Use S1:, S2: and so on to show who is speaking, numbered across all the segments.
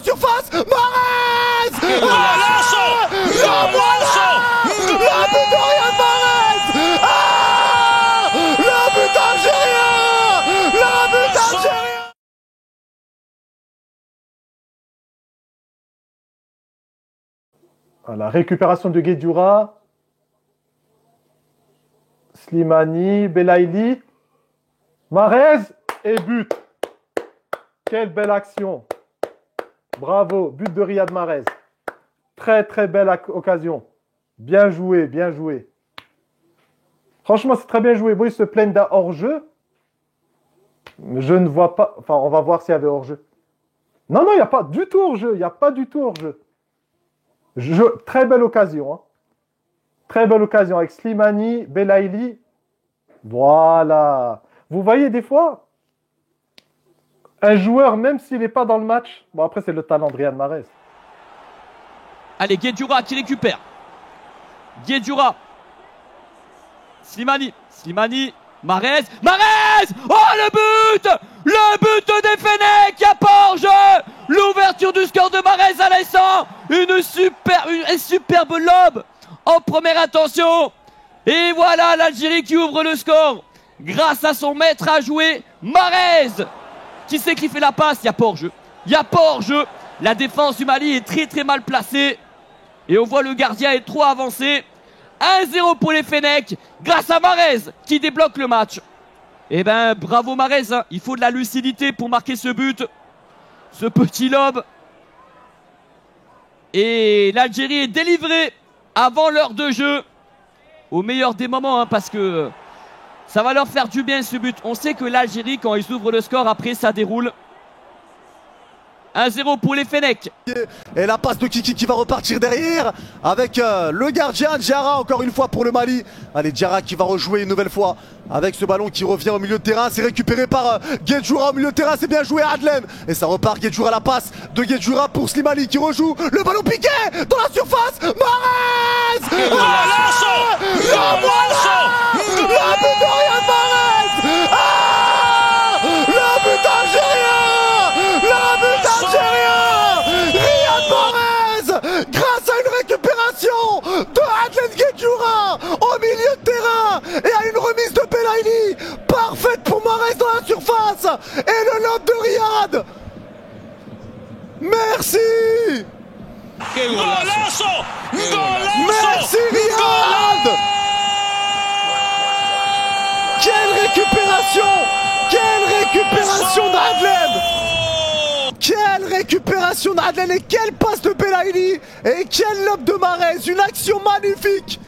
S1: Surface, Mahrez.
S2: ¡Qué golazo! ¡Qué golazo!
S1: Le but de Riyad Mahrez. Le but algérien. Le but algérien.
S3: La récupération de Guedioura, Slimani, Belaïli, Mahrez et but. Quelle belle action. Bravo, but de Riyad Mahrez. Très très belle occasion. Bien joué, bien joué. Franchement, c'est très bien joué. Bon, ils se plaignent d'un hors-jeu. Je ne vois pas... Enfin, on va voir s'il y avait hors-jeu. Non, non, il n'y a pas du tout hors-jeu. Il n'y a pas du tout hors-jeu. Très belle occasion. Hein. Très belle occasion avec Slimani, Belaïli. Voilà. Vous voyez des fois, un joueur, même s'il n'est pas dans le match, bon après c'est le talent de Riyad Mahrez.
S4: Allez, Guedioura qui récupère. Guedioura. Slimani. Slimani. Mahrez. Mahrez. Oh le but. Le but de Fenech. Il n'y a pas hors-jeu. L'ouverture du score de Mahrez à l'instant. Une superbe lobe en première intention. Et voilà l'Algérie qui ouvre le score. Grâce à son maître à jouer, Mahrez. Qui c'est qui fait la passe? Il n'y a pas hors-jeu. Il n'y a pas hors-jeu. La défense du Mali est très très mal placée. Et on voit le gardien est trop avancé. 1-0 pour les Fenech. Grâce à Mahrez qui débloque le match. Eh ben bravo Mahrez. Hein. Il faut de la lucidité pour marquer ce but. Ce petit lobe. Et l'Algérie est délivrée avant l'heure de jeu. Au meilleur des moments. Hein, parce que ça va leur faire du bien ce but. On sait que l'Algérie, quand ils ouvrent le score, après ça déroule. 1-0 pour les Fenech.
S1: Et la passe de Kiki qui va repartir derrière avec le gardien Diarra encore une fois pour le Mali. Allez, Diarra qui va rejouer une nouvelle fois avec ce ballon qui revient au milieu de terrain. C'est récupéré par Guedioura au milieu de terrain. C'est bien joué Adlen. Et ça repart Guedioura, la passe de Guedioura pour Slimani qui rejoue. Le ballon piqué dans la surface. Mahrez.
S2: ¡Qué golazo! ¡Qué golazo!
S1: Le but de Riyad Mahrez. Le but algérien. Le but algérien. Riyad Mahrez grâce à une récupération de Adlen Guedioura au milieu de terrain et à une remise de Belaïli parfaite pour Mahrez dans la surface et le lob de Riyad. Merci.
S2: ¡Qué golazo! ¡Golazo!
S1: Merci Riyad. Quelle récupération! Quelle récupération d'Adlen! Quelle récupération d'Adlen et quelle passe de Belaïli! Et quel lob de Mahrez! Une action magnifique!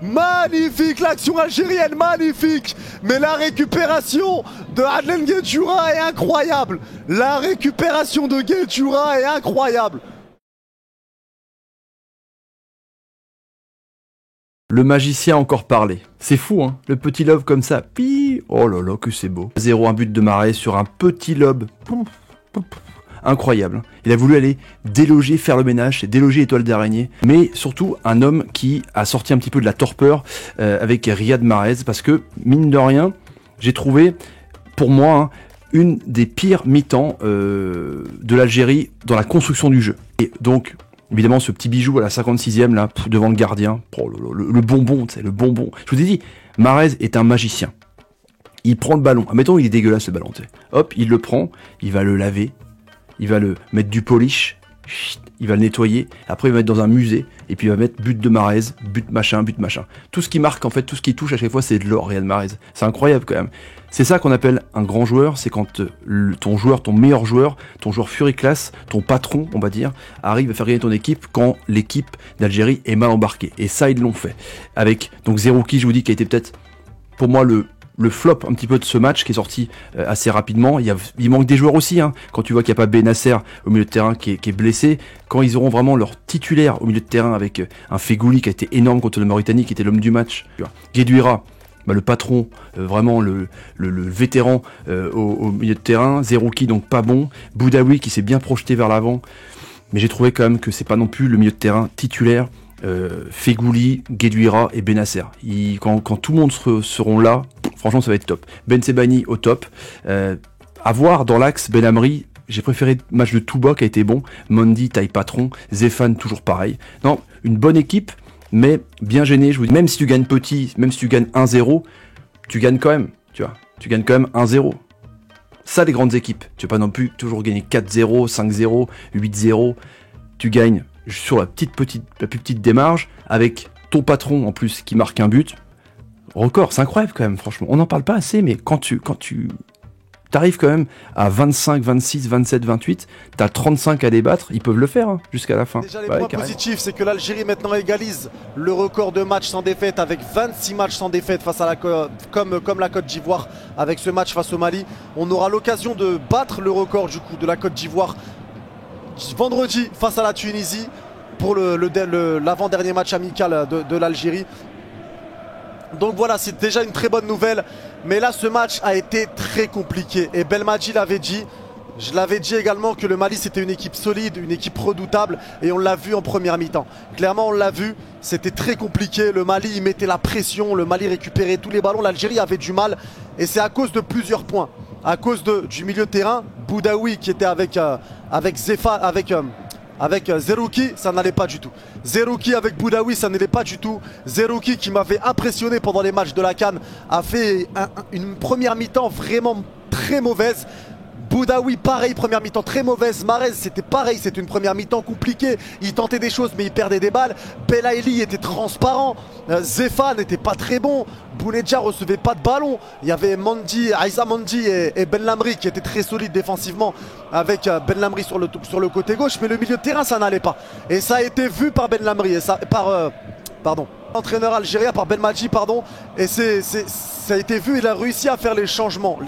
S1: Magnifique l'action algérienne, magnifique! Mais la récupération de Adlen Guedioura est incroyable! La récupération de Guedioura est incroyable!
S5: Le magicien a encore parlé. C'est fou, hein. Le petit lob comme ça. Pi. Oh là là, que c'est beau. 0-1 but de Mahrez sur un petit lob. Incroyable. Il a voulu aller déloger, faire le ménage, c'est déloger Étoile d'araignée. Mais surtout, un homme qui a sorti un petit peu de la torpeur avec Riyad Mahrez. Parce que, mine de rien, j'ai trouvé, pour moi, hein, une des pires mi-temps de l'Algérie dans la construction du jeu. Et donc... Évidemment, ce petit bijou à la 56e, là, devant le gardien. Oh, le bonbon, tu sais, le bonbon. Je vous ai dit, Mahrez est un magicien. Il prend le ballon. Admettons, il est dégueulasse, le ballon, tu sais. Hop, il le prend, il va le laver, il va le mettre du polish, il va le nettoyer, après il va le mettre dans un musée, et puis il va mettre but de Mahrez, but machin, but machin. Tout ce qui marque, en fait, tout ce qui touche à chaque fois, c'est de l'or, Riyad Mahrez. C'est incroyable, quand même. C'est ça qu'on appelle un grand joueur, c'est quand ton meilleur joueur, ton joueur furiclass, ton patron, on va dire, arrive à faire gagner ton équipe quand l'équipe d'Algérie est mal embarquée. Et ça, ils l'ont fait. Avec, donc, Zerouki, je vous dis, qui a été peut-être, pour moi, le flop un petit peu de ce match qui est sorti assez rapidement. Il manque des joueurs aussi, hein. Quand tu vois qu'il n'y a pas Benasser au milieu de terrain qui est blessé, quand ils auront vraiment leur titulaire au milieu de terrain avec un Fegouli qui a été énorme contre le Mauritanie, qui était l'homme du match, Guedioura, le patron, vraiment le vétéran au milieu de terrain, Zerouki donc pas bon, Boudaoui qui s'est bien projeté vers l'avant, mais j'ai trouvé quand même que c'est pas non plus le milieu de terrain titulaire. Fegouli, Guedioura et Benasser. Quand tout le monde seront là, franchement ça va être top. Ben Sebaini au top. À voir dans l'axe Benamri, j'ai préféré le match de Touba qui a été bon. Mondi, taille patron. Zéphane, toujours pareil. Non, une bonne équipe, mais bien gêné. Je vous dis, même si tu gagnes petit, même si tu gagnes 1-0, tu gagnes quand même. Tu vois, tu gagnes quand même 1-0. Ça, les grandes équipes. Tu vas pas non plus toujours gagner 4-0, 5-0, 8-0. Tu gagnes sur la plus petite démarche, avec ton patron en plus qui marque un but. Record, c'est incroyable quand même, franchement. On n'en parle pas assez, mais quand tu arrives quand même à 25, 26, 27, 28, t'as 35 à débattre, ils peuvent le faire hein, jusqu'à la fin.
S1: Déjà les points positifs, c'est que l'Algérie maintenant égalise le record de matchs sans défaite avec 26 matchs sans défaite face à comme la Côte d'Ivoire avec ce match face au Mali. On aura l'occasion de battre le record du coup de la Côte d'Ivoire vendredi face à la Tunisie pour l'avant-dernier match amical de l'Algérie. Donc voilà, c'est déjà une très bonne nouvelle. Mais là, ce match a été très compliqué. Et Belmadi l'avait dit. Je l'avais dit également que le Mali, c'était une équipe solide, une équipe redoutable. Et on l'a vu en première mi-temps. Clairement, on l'a vu. C'était très compliqué. Le Mali, il mettait la pression. Le Mali récupérait tous les ballons. L'Algérie avait du mal. Et c'est à cause de plusieurs points. À cause du milieu de terrain. Boudaoui qui était avec Zerouki, ça n'allait pas du tout. Zerouki avec Boudaoui, ça n'allait pas du tout. Zerouki qui m'avait impressionné pendant les matchs de la CAN a fait une première mi-temps vraiment très mauvaise. Boudaoui pareil, première mi-temps très mauvaise. Mahrez c'était pareil, c'était une première mi-temps compliquée. Il tentait des choses mais il perdait des balles. Belaïli était transparent. Zéphane n'était pas très bon. Bounedjah recevait pas de ballon. Il y avait Aïssa Mondi et Ben Lamri qui étaient très solides défensivement avec Ben Lamri sur le côté gauche. Mais le milieu de terrain ça n'allait pas. Et ça a été vu par Ben Lamri et entraîneur algérien par Belmadi et ça a été vu. Il a réussi à faire les changements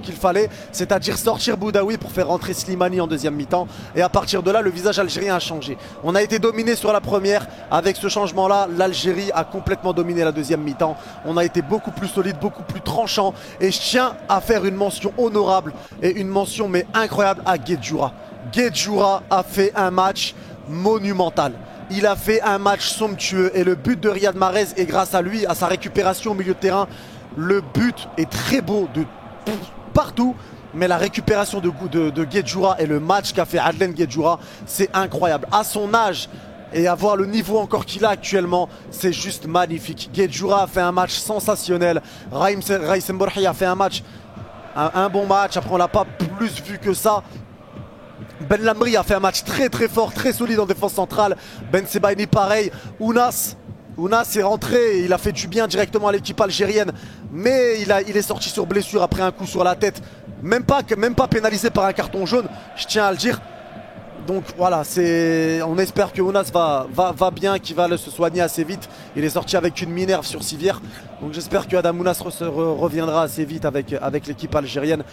S1: qu'il fallait, c'est-à-dire sortir Boudaoui pour faire rentrer Slimani en deuxième mi-temps, et à partir de là le visage algérien a changé. On a été dominé sur la première, avec ce changement là l'Algérie a complètement dominé la deuxième mi-temps. On a été beaucoup plus solide, beaucoup plus tranchant, et je tiens à faire une mention honorable et une mention mais incroyable à Guedjoura. Guedjoura a fait un match monumental. Il a fait un match somptueux et le but de Riyad Mahrez est grâce à lui, à sa récupération au milieu de terrain. Le but est très beau de partout, mais la récupération de Guedjoura et le match qu'a fait Adlen Guedjoura, c'est incroyable. À son âge et à voir le niveau encore qu'il a actuellement, c'est juste magnifique. Guedjoura a fait un match sensationnel. Raïm Bourhi a fait un bon match. Après, on l'a pas plus vu que ça. Ben Lamri a fait un match très très fort, très solide en défense centrale. Ben Sebaini pareil. Ounas est rentré, il a fait du bien directement à l'équipe algérienne. Mais il est sorti sur blessure après un coup sur la tête. Même pas pénalisé par un carton jaune, je tiens à le dire. Donc voilà, on espère que Ounas va bien, qu'il va se soigner assez vite. Il est sorti avec une minerve sur civière. Donc j'espère que Adam Ounas reviendra assez vite avec l'équipe algérienne.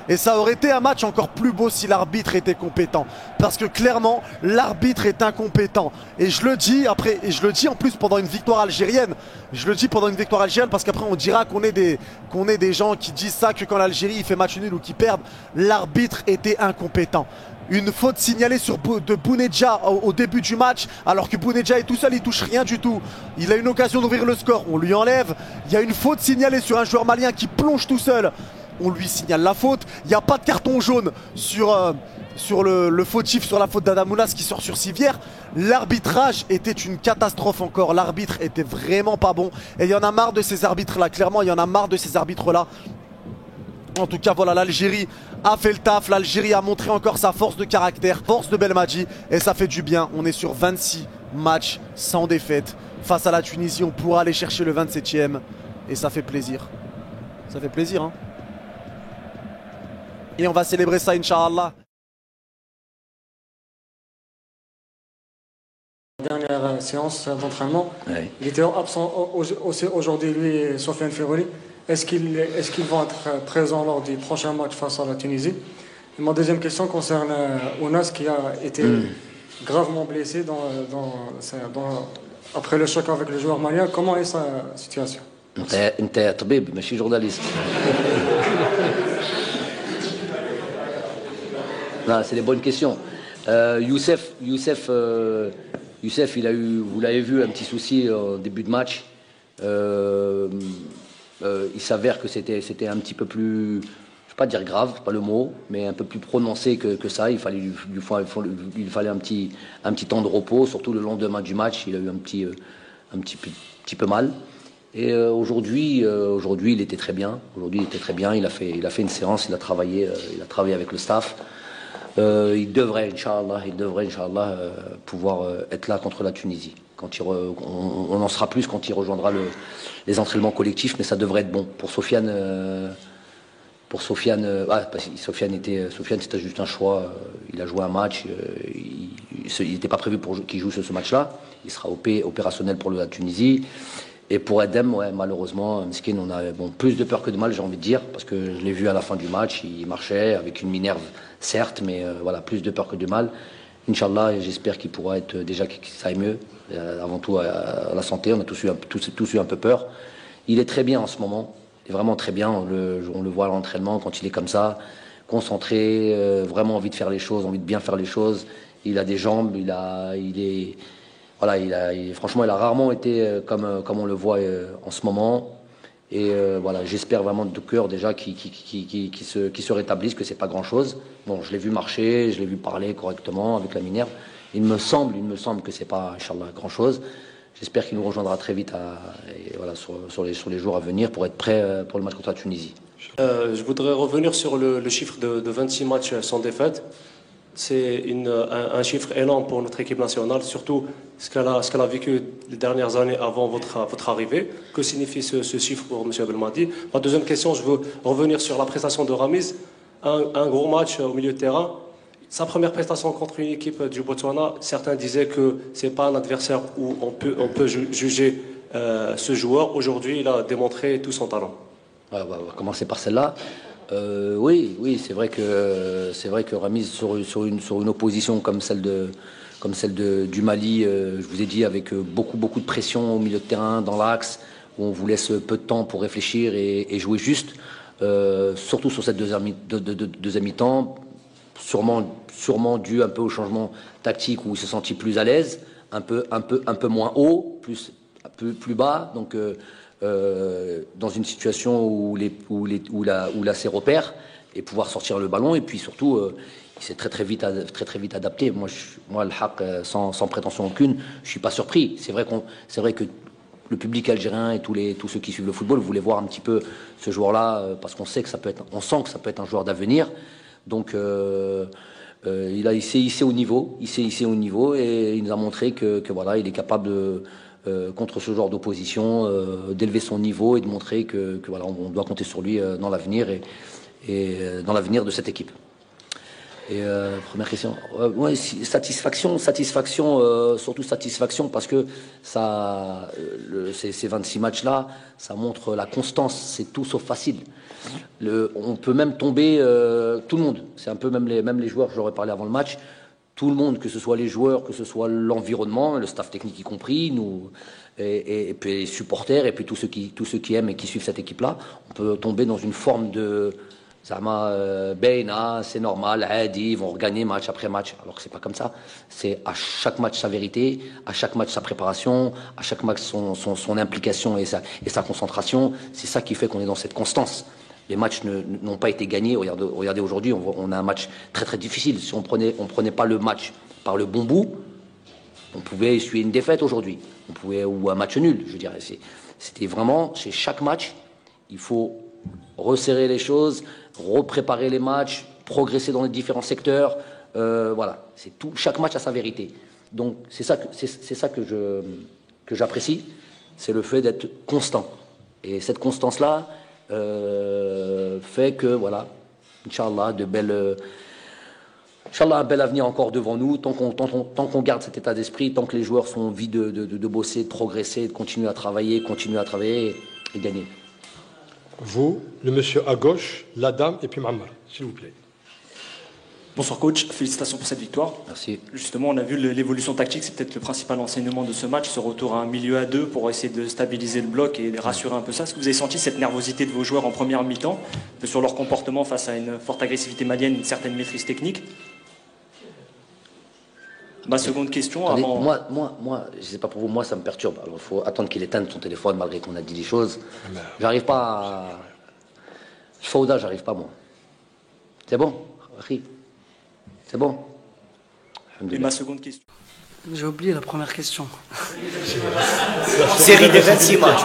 S1: Et ça aurait été un match encore plus beau si l'arbitre était compétent. Parce que clairement, l'arbitre est incompétent. Et je le dis après, et je le dis en plus pendant une victoire algérienne. Je le dis pendant une victoire algérienne parce qu'après on dira qu'on est des gens qui disent ça, que quand l'Algérie il fait match nul ou qu'ils perdent, l'arbitre était incompétent. Une faute signalée de Bounedjah au début du match, alors que Bounedjah est tout seul, il touche rien du tout. Il a une occasion d'ouvrir le score, on lui enlève. Il y a une faute signalée sur un joueur malien qui plonge tout seul, on lui signale la faute. Il n'y a pas de carton jaune sur le fautif, sur la faute d'Adamounas qui sort sur civière. L'arbitrage était une catastrophe encore. L'arbitre était vraiment pas bon. Et il y en a marre de ces arbitres-là, clairement, il y en a marre de ces arbitres-là. En tout cas voilà, l'Algérie a fait le taf, l'Algérie a montré encore sa force de caractère, force de Belmadi, et ça fait du bien. On est sur 26 matchs sans défaite. Face à la Tunisie, on pourra aller chercher le 27e et ça fait plaisir. Ça fait plaisir hein. Et on va célébrer ça Inch'Allah.
S6: Dernière séance d'entraînement,
S7: Ouais.
S6: il était absent aussi aujourd'hui, lui, Sofiane Ferroli. Est-ce qu'ils vont être présents lors du prochain match face à la Tunisie? Et ma deuxième question concerne Ounas qui a été gravement blessé après le choc avec le joueur malien. Comment est sa situation?
S7: انت طبيب ماشي جورناليست. Non, c'est des bonnes questions. Youssef, vous l'avez vu, un petit souci en début de match. Il s'avère que c'était un petit peu plus vais pas dire grave, pas le mot, mais un peu plus prononcé que ça. Il fallait un petit temps de repos, surtout le lendemain du match. Il a eu un petit peu mal. Et aujourd'hui, il était très bien. Aujourd'hui, il était très bien. Il a fait une séance. Il a travaillé avec le staff. Il devrait, Inch'Allah, pouvoir être là contre la Tunisie. On en sera plus quand il rejoindra les entraînements collectifs, mais ça devrait être bon pour Sofiane. Sofiane, c'était juste un choix. Il a joué un match. Il n'était pas prévu pour qu'il joue ce match-là. Il sera opérationnel pour la Tunisie. Et pour Edem, malheureusement, Meskin, on a plus de peur que de mal, j'ai envie de dire, parce que je l'ai vu à la fin du match, il marchait avec une Minerve, certes, mais plus de peur que de mal. Inch'Allah, j'espère qu'il pourra être déjà que ça aille mieux. Avant tout, à la santé, on a tous eu un peu peur. Il est très bien en ce moment, il est vraiment très bien. On le voit à l'entraînement quand il est comme ça, concentré, vraiment envie de faire les choses, envie de bien faire les choses. Il a des jambes, franchement, il a rarement été comme on le voit en ce moment. Et j'espère vraiment de tout cœur déjà qu'il se rétablisse, que c'est pas grand-chose. Bon, je l'ai vu marcher, je l'ai vu parler correctement avec la Minerve. Il me semble que c'est pas, Inch'Allah, grand-chose. J'espère qu'il nous rejoindra très vite sur les jours à venir pour être prêt pour le match contre la Tunisie.
S8: Je voudrais revenir sur le chiffre de 26 matchs sans défaite. C'est un chiffre énorme pour notre équipe nationale, surtout ce qu'elle a vécu les dernières années avant votre arrivée. Que signifie ce chiffre pour M. Belmadi? Ma deuxième question, je veux revenir sur la prestation de Ramiz. Un gros match au milieu de terrain. Sa première prestation contre une équipe du Botswana, certains disaient que ce n'est pas un adversaire où on peut juger ce joueur. Aujourd'hui, il a démontré tout son talent.
S7: On va commencer par celle-là. Oui, c'est vrai que Ramiz sur une opposition comme celle du Mali, je vous ai dit, avec beaucoup de pression au milieu de terrain, dans l'axe, où on vous laisse peu de temps pour réfléchir et jouer juste, surtout sur cette deuxième mi-temps, sûrement dû un peu au changement tactique où il se sentit plus à l'aise, un peu moins haut, plus bas, donc dans une situation où il a ses repères et pouvoir sortir le ballon, et puis surtout il s'est très vite adapté. Moi le Haq, sans prétention aucune, je suis pas surpris. C'est vrai que le public algérien et tous ceux qui suivent le football voulaient voir un petit peu ce joueur-là, parce qu'on sait que on sent que ça peut être un joueur d'avenir. Donc il s'est hissé au niveau, et il nous a montré que il est capable de contre ce genre d'opposition, d'élever son niveau et de montrer que on doit compter sur lui dans l'avenir et dans l'avenir de cette équipe. Et première question, satisfaction, surtout satisfaction, parce que ces 26 matchs-là, ça montre la constance, c'est tout sauf facile. On peut même tomber, tout le monde, c'est un peu même les joueurs, j'aurais parlé avant le match, tout le monde, que ce soit les joueurs, que ce soit l'environnement, le staff technique y compris, nous, et puis les supporters, et puis tous ceux qui aiment et qui suivent cette équipe-là, on peut tomber dans une forme de c'est normal, ils vont regagner match après match, alors que c'est pas comme ça. C'est à chaque match sa vérité, à chaque match sa préparation, à chaque match son implication et sa concentration. C'est ça qui fait qu'on est dans cette constance. Les matchs n'ont pas été gagnés. Regardez aujourd'hui, on a un match très difficile. Si on prenait pas le match par le bon bout, on pouvait essuyer une défaite aujourd'hui. Ou un match nul, je dirais. C'était vraiment, chez chaque match, il faut resserrer les choses, repréparer les matchs, progresser dans les différents secteurs. C'est tout. Chaque match a sa vérité. Donc c'est ça que j'apprécie, c'est le fait d'être constant. Et cette constance-là fait que Inch'Allah, Inch'Allah, un bel avenir encore devant nous, tant qu'on garde cet état d'esprit, tant que les joueurs sont envie de bosser, de progresser, de continuer à travailler et gagner.
S9: Vous, le monsieur à gauche, la dame et puis Ma'ammar, s'il vous plaît.
S10: Bonsoir coach, félicitations pour cette victoire.
S7: Merci.
S10: Justement, on a vu l'évolution tactique, c'est peut-être le principal enseignement de ce match, ce retour à un milieu à deux pour essayer de stabiliser le bloc et de rassurer un peu ça. Est-ce que vous avez senti cette nervosité de vos joueurs en première mi-temps, sur leur comportement face à une forte agressivité malienne, une certaine maîtrise technique? Ma seconde question,
S7: attendez,
S10: avant...
S7: Moi, je sais pas pour vous, moi ça me perturbe. Alors il faut attendre qu'il éteigne son téléphone malgré qu'on a dit des choses. J'arrive pas à... Fauda, j'arrive pas moi. C'est bon, Akhi. C'est bon.
S10: Et ma seconde question.
S11: J'ai oublié la première question.
S12: Série des 26 matchs.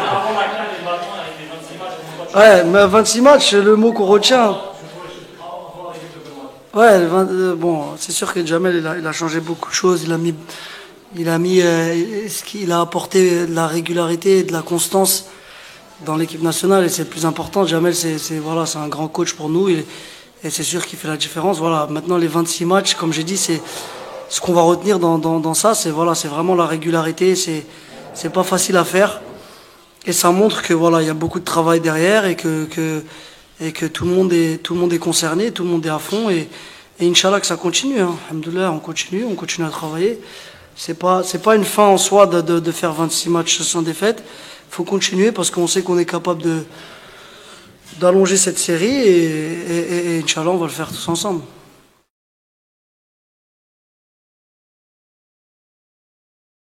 S11: Ouais, mais 26 matchs, le mot qu'on retient. Ouais, bon, c'est sûr que Jamel, il a changé beaucoup de choses. Il a apporté de la régularité et de la constance dans l'équipe nationale, et c'est le plus important. Jamel, c'est un grand coach pour nous, et c'est sûr qu'il fait la différence. Voilà, maintenant les 26 matchs, comme j'ai dit, c'est ce qu'on va retenir dans ça, c'est vraiment la régularité. C'est pas facile à faire, et ça montre que voilà, il y a beaucoup de travail derrière, et que tout le monde est concerné, tout le monde est à fond, et Inch'Allah que ça continue. Hein. Alhamdoulilah, on continue à travailler. C'est pas une fin en soi de faire 26 matchs sans défaite. Il faut continuer parce qu'on sait qu'on est capable d'allonger cette série, et Inch'Allah on va le faire tous ensemble.